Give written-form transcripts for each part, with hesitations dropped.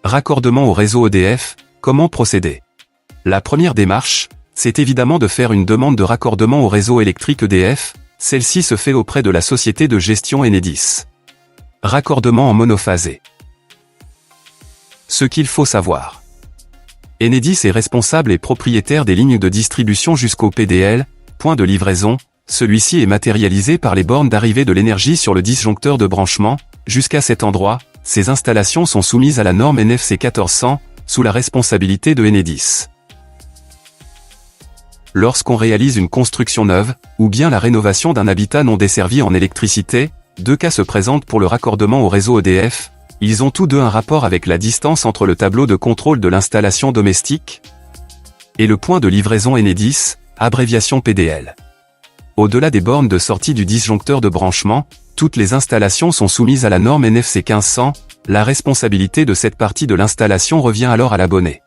Raccordement au réseau EDF, comment procéder? La première démarche, c'est évidemment de faire une demande de raccordement au réseau électrique EDF, celle-ci se fait auprès de la société de gestion Enedis. Raccordement en monophasé. Ce qu'il faut savoir. Enedis est responsable et propriétaire des lignes de distribution jusqu'au PDL, point de livraison, celui-ci est matérialisé par les bornes d'arrivée de l'énergie sur le disjoncteur de branchement. Jusqu'à cet endroit, ces installations sont soumises à la norme NFC 1400, sous la responsabilité de Enedis. Lorsqu'on réalise une construction neuve, ou bien la rénovation d'un habitat non desservi en électricité, deux cas se présentent pour le raccordement au réseau EDF, ils ont tous deux un rapport avec la distance entre le tableau de contrôle de l'installation domestique et le point de livraison Enedis, abréviation PDL. Au-delà des bornes de sortie du disjoncteur de branchement, toutes les installations sont soumises à la norme NFC 1500, la responsabilité de cette partie de l'installation revient alors à l'abonné.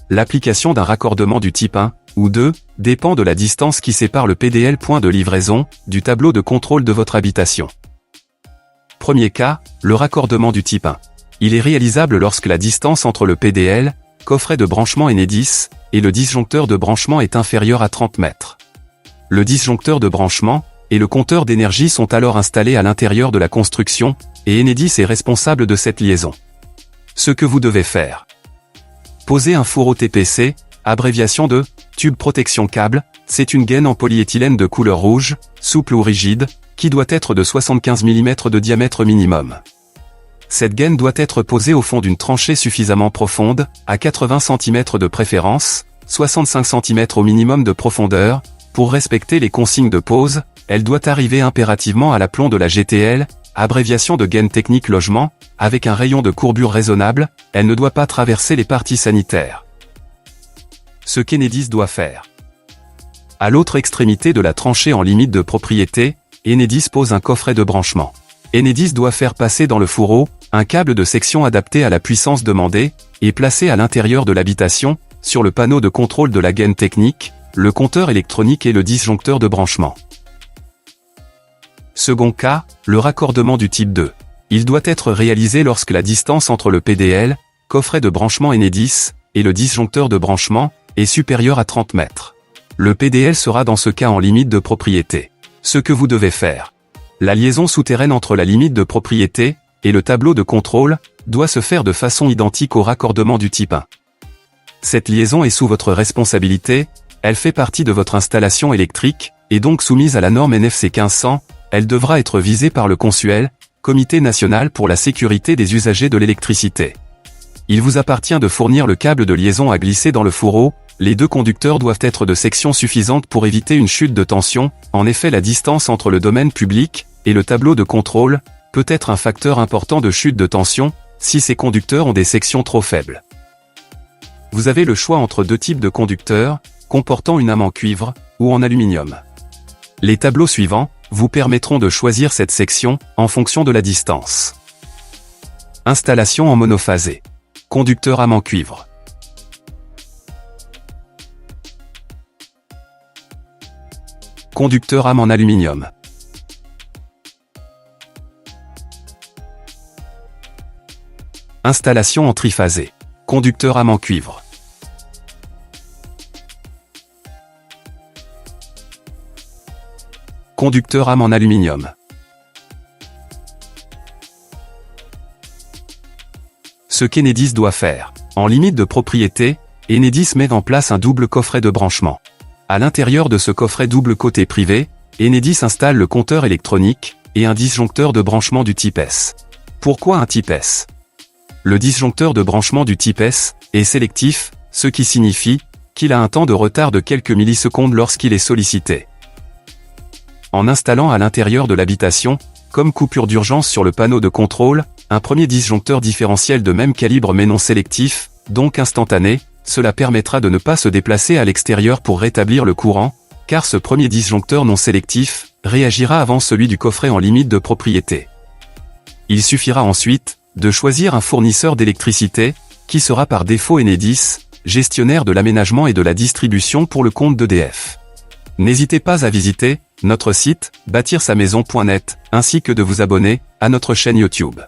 L'application d'un raccordement du type 1 ou 2 dépend de la distance qui sépare le PDL point de livraison du tableau de contrôle de votre habitation. Premier cas, le raccordement du type 1. Il est réalisable lorsque la distance entre le PDL, coffret de branchement Enedis, et le disjoncteur de branchement est inférieure à 30 mètres. Le disjoncteur de branchement et le compteur d'énergie sont alors installés à l'intérieur de la construction, et Enedis est responsable de cette liaison. Ce que vous devez faire. Poser un fourreau TPC, abréviation de tube protection câble, c'est une gaine en polyéthylène de couleur rouge, souple ou rigide, qui doit être de 75 mm de diamètre minimum. Cette gaine doit être posée au fond d'une tranchée suffisamment profonde, à 80 cm de préférence, 65 cm au minimum de profondeur. Pour respecter les consignes de pose, elle doit arriver impérativement à l'aplomb de la GTL, abréviation de gaine technique logement, avec un rayon de courbure raisonnable, elle ne doit pas traverser les parties sanitaires. Ce qu'Enedis doit faire. À l'autre extrémité de la tranchée en limite de propriété, Enedis pose un coffret de branchement. Enedis doit faire passer dans le fourreau un câble de section adapté à la puissance demandée, et placé à l'intérieur de l'habitation, sur le panneau de contrôle de la gaine technique, le compteur électronique et le disjoncteur de branchement. Second cas, le raccordement du type 2. Il doit être réalisé lorsque la distance entre le PDL, coffret de branchement Enedis, et le disjoncteur de branchement, est supérieure à 30 mètres. Le PDL sera dans ce cas en limite de propriété. Ce que vous devez faire. La liaison souterraine entre la limite de propriété et le tableau de contrôle doit se faire de façon identique au raccordement du type 1. Cette liaison est sous votre responsabilité, elle fait partie de votre installation électrique, et donc soumise à la norme NFC 1500, elle devra être visée par le CONSUEL, Comité national pour la sécurité des usagers de l'électricité. Il vous appartient de fournir le câble de liaison à glisser dans le fourreau, les deux conducteurs doivent être de section suffisante pour éviter une chute de tension, en effet la distance entre le domaine public et le tableau de contrôle peut être un facteur important de chute de tension, si ces conducteurs ont des sections trop faibles. Vous avez le choix entre deux types de conducteurs, comportant une âme en cuivre, ou en aluminium. Les tableaux suivants vous permettront de choisir cette section, en fonction de la distance. Installation en monophasé. Conducteur âme en cuivre. Conducteur âme en aluminium. Installation en triphasé. Conducteur âme en cuivre. Conducteur âme en aluminium. Ce qu'Enedis doit faire. En limite de propriété, Enedis met en place un double coffret de branchement. À l'intérieur de ce coffret double côté privé, Enedis installe le compteur électronique et un disjoncteur de branchement du type S. Pourquoi un type S? Le disjoncteur de branchement du type S est sélectif, ce qui signifie qu'il a un temps de retard de quelques millisecondes lorsqu'il est sollicité. En installant à l'intérieur de l'habitation, comme coupure d'urgence sur le panneau de contrôle, un premier disjoncteur différentiel de même calibre mais non sélectif, donc instantané, cela permettra de ne pas se déplacer à l'extérieur pour rétablir le courant, car ce premier disjoncteur non sélectif réagira avant celui du coffret en limite de propriété. Il suffira ensuite de choisir un fournisseur d'électricité, qui sera par défaut Enedis, gestionnaire de l'aménagement et de la distribution pour le compte d'EDF. N'hésitez pas à visiter notre site bâtir-sa-maison.net, ainsi que de vous abonner à notre chaîne YouTube.